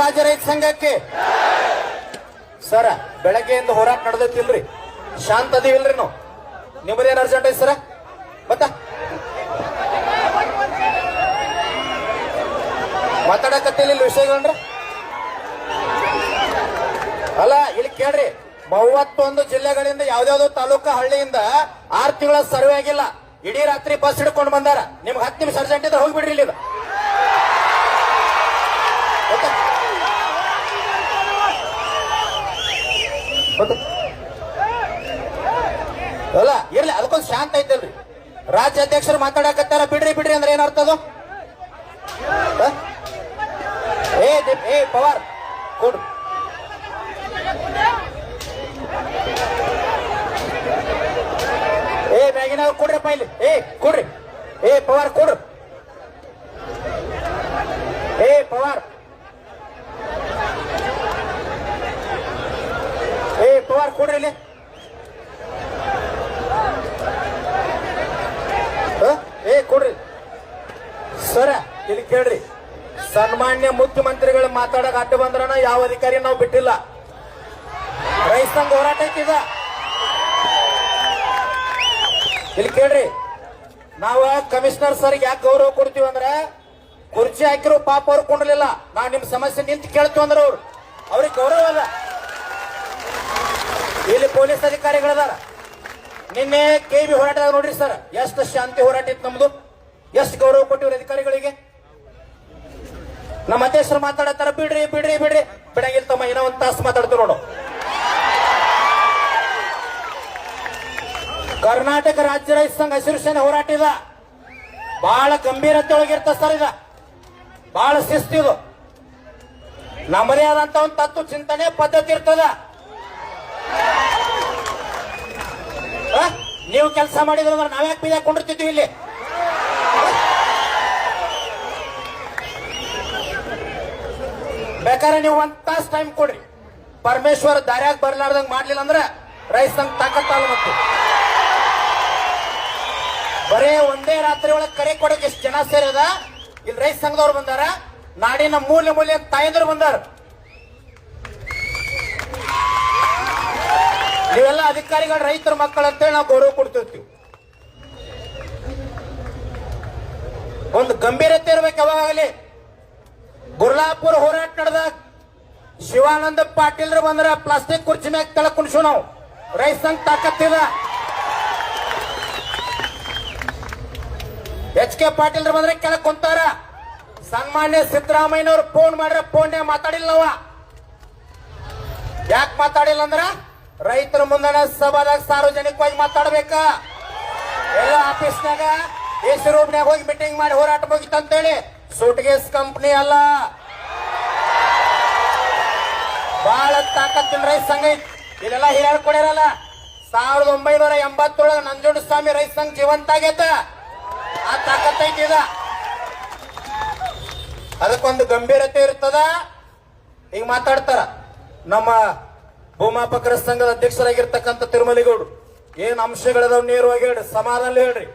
ರಾಜ್ಯ ರೈತ ಸಂಘಕ್ಕೆ ಸರ ಬೆಳಗ್ಗೆಯಿಂದ ಹೋರಾಟ ನಡೆದೈತಿಲ್ರಿ, ಶಾಂತ ಅದೀವಿಲ್ರಿ ನಾವು. ನಿಮ್ಮದೇನು ಅರ್ಜೆಂಟ್ ಐತಿ ಸರ? ಮತ್ತ ಮಾತಾಡಕತ್ತಿಲ್ಲ ವಿಷಯಗಳನ್ರಿ. ಅಲ್ಲ ಇಲ್ಲಿ ಕೇಳ್ರಿ, 31 ಜಿಲ್ಲೆಗಳಿಂದ ಯಾವ್ದಾವ್ದೋ ತಾಲೂಕು ಹಳ್ಳಿಯಿಂದ 6 ತಿಂಗಳ ಸರ್ವೆ ಆಗಿಲ್ಲ. ಇಡೀ ರಾತ್ರಿ ಬಸ್ ಹಿಡ್ಕೊಂಡು ಬಂದಾರ. ನಿಮ್ಗೆ 10 ನಿಮಿಷ ಅರ್ಜೆಂಟ್ ಇದ್ರೆ ಹೋಗ್ಬಿಡ್ರಿ ಇಲ್ಲಿ. ಅಲ್ಲ ಇರ್ಲಿ, ಅದಕ್ಕೊಂದು ಶಾಂತ ಐತಲ್ರಿ. ರಾಜ್ಯ ಅಧ್ಯಕ್ಷರು ಮಾತಾಡಕತ್ತಾರ, ಬಿಡ್ರಿ ಬಿಡ್ರಿ ಅಂದ್ರೆ ಏನರ್ಥದು? ಏ ಪವಾರ್ ಕೊಡು. ಮ್ಯಾಗಿನ ಕೊಡ್ರಿ ಪೈಲಿ. ಕೊಡ್ರಿ. ಪವಾರ್ ಕೊಡ್ರಿ. ಪವಾರ್ ಪವಾರ್ ಕೊಡ್ರಿ ಇಲ್ಲಿ. ಕೊಡ್ರಿ ಸರ. ಇಲ್ಲಿ ಕೇಳ್ರಿ, ಸನ್ಮಾನ್ಯ ಮುಖ್ಯಮಂತ್ರಿಗಳು ಮಾತಾಡಕ್ ಅಡ್ಡ ಬಂದ್ರನ ಯಾವ ಅಧಿಕಾರಿ ನಾವು ಬಿಟ್ಟಿಲ್ಲ. ರೈತ ಸಂಘ ಹೋರಾಟ ಐತಿದ. ಇಲ್ಲಿ ಕೇಳ್ರಿ, ನಾವ ಕಮಿಷನರ್ ಸರ್ ಯಾಕೆ ಗೌರವ ಕೊಡ್ತೀವಿ ಅಂದ್ರೆ, ಕುರ್ಚಿ ಹಾಕಿರೋ ಪಾಪ ಅವ್ರು ಕೊಂಡಲಿಲ್ಲ. ನಾವ್ ನಿಮ್ ಸಮಸ್ಯೆ ನಿಂತು ಕೇಳ್ತೀವಿ ಅಂದ್ರೆ ಅವ್ರಿಗೆ ಗೌರವ ಅಲ್ಲ. ಇಲ್ಲಿ ಪೊಲೀಸ್ ಅಧಿಕಾರಿಗಳದಾರ. ನಿನ್ನೆ KB ಹೋರಾಟ ನೋಡ್ರಿ ಸರ್, ಎಷ್ಟು ಶಾಂತಿ ಹೋರಾಟ ಇತ್ತು ನಮ್ದು, ಎಷ್ಟು ಗೌರವ ಕೊಟ್ಟಿವ್ರಿ ಅಧಿಕಾರಿಗಳಿಗೆ. ನಮ್ಮ ಅಧ್ಯಕ್ಷರು ಮಾತಾಡತ್ತಾರ, ಬಿಡ್ರಿ ಬಿಡ್ರಿ ಬಿಡ್ರಿ. ಬಿಡಂಗಿಲ್ಲ ತಮ್ಮ, ಏನೋ ಒಂದು ತಾಸು ಮಾತಾಡ್ತೀವಿ ನೋಡು. ಕರ್ನಾಟಕ ರಾಜ್ಯ ರೈತ ಸಂಘ ಹಸಿರು ಸೇನೆ ಹೋರಾಟ ಇದ ಬಹಳ ಗಂಭೀರತೆ ಒಳಗಿರ್ತ ಸರ್. ಇದ ಬಹಳ ಶಿಸ್ತಿದು. ನಮ್ಮದೇ ಆದಂತ ಒಂದು ತತ್ವ ಚಿಂತನೆ ಪದ್ಧತಿ ಇರ್ತದ. ನೀವು ಕೆಲಸ ಮಾಡಿದ್ರೆ ನಾವ್ಯಾಕೆ ಬೀದಾಕೊಂಡಿರ್ತಿದ್ವಿ ಇಲ್ಲಿ? ಬೇಕಾದ್ರೆ ನೀವು 1 ತಾಸು ಟೈಮ್ ಕೊಡ್ರಿ. ಪರಮೇಶ್ವರ್ ದಾರ್ಯಾಗ ಬರ್ಲಾರ್ದಂಗ್ ಮಾಡ್ಲಿಲ್ಲ ಅಂದ್ರೆ ರೈತ ಸಂಘ ತಾಕತ್ತಲ್ಲ. ಮತ್ತು ಬರೇ ಒಂದೇ ರಾತ್ರಿ ಒಳಗೆ ಕರೆ ಕೊಡಕ್ಕೆ ಎಷ್ಟು ಜನ ಸೇರದ ಇಲ್ಲಿ ರೈತ ಸಂಘದವ್ರು ಬಂದಾರ. ನಾಡಿನ ಮೂಲೆ ಮೂಲೆ ತಾಯಂದ್ರು ಬಂದಾರ. ನೀವೆಲ್ಲ ಅಧಿಕಾರಿಗಳು ರೈತರ ಮಕ್ಕಳು ಅಂತೇಳಿ ನಾವು ಗೌರವ ಕೊಡ್ತಿರ್ತೀವಿ. ಒಂದು ಗಂಭೀರತೆ ಇರ್ಬೇಕು ಯಾವಾಗಲಿ. ಗುರ್ಲಾಪುರ ಹೋರಾಟ ನಡೆದ ಶಿವಾನಂದ ಪಾಟೀಲ್ರು ಬಂದ್ರ ಪ್ಲಾಸ್ಟಿಕ್ ಕುರ್ಚಿ ಮ್ಯಾಗ ತಳ ಕುಣಿಸು ನಾವು. ರೈತ ಸಂಘ ತಾಕತ್ತಿದ. HK ಪಾಟೀಲ್ರು ಬಂದ್ರೆ ಕೆಳಕ್ ಕುಂತಾರ. ಸನ್ಮಾನ್ಯ ಸಿದ್ದರಾಮಯ್ಯನವ್ರು ಫೋನ್ ಮಾಡ್ರೆ ಫೋನ್ಯಾಗ ಮಾತಾಡಿಲ್ಲ ನಾವ. ಯಾಕೆ ಮಾತಾಡಿಲ್ಲ ಅಂದ್ರ ರೈತರ ಮುಂದಣ ಸಭಾದಾಗ ಸಾರ್ವಜನಿಕವಾಗಿ ಮಾತಾಡ್ಬೇಕ. ಎಲ್ಲ ಆಫೀಸ್ನಾಗ AC ರೂಮ್ನಾಗ ಹೋಗಿ ಮೀಟಿಂಗ್ ಮಾಡಿ ಹೋರಾಟ ಮುಗಿತಂತೇಳಿ ಸೂಟ್ಗೇಸ್ ಕಂಪ್ನಿ ಅಲ್ಲ. ಬಹಳ ತಾಕತ್ತಿನ ರೈತ ಸಂಘ ಇಲ್ಲೆಲ್ಲ ಹಿರಿಯರು ಕೊಡಿರಲ್ಲ. 1987 ನಂಜುಂಡಸ್ವಾಮಿ ರೈತ ಸಂಘ ಜೀವಂತ ಆಗೈತ. ಆ ತಾಕತ್ತೈತಿದ. ಅದಕ್ಕೊಂದು ಗಂಭೀರತೆ ಇರ್ತದ. ಈಗ ಮಾತಾಡ್ತಾರ ನಮ್ಮ ಭೂಮಾಪಕರ ಸಂಘದ ಅಧ್ಯಕ್ಷರಾಗಿರ್ತಕ್ಕಂಥ ತಿರುಮಲಿಗೌಡರು. ಏನ್ ಅಂಶಗಳದಾವ್ ನೇರವಾಗಿ ಹೇಳ್ರಿ, ಸಮಾಧಾನ ಹೇಳ್ರಿ.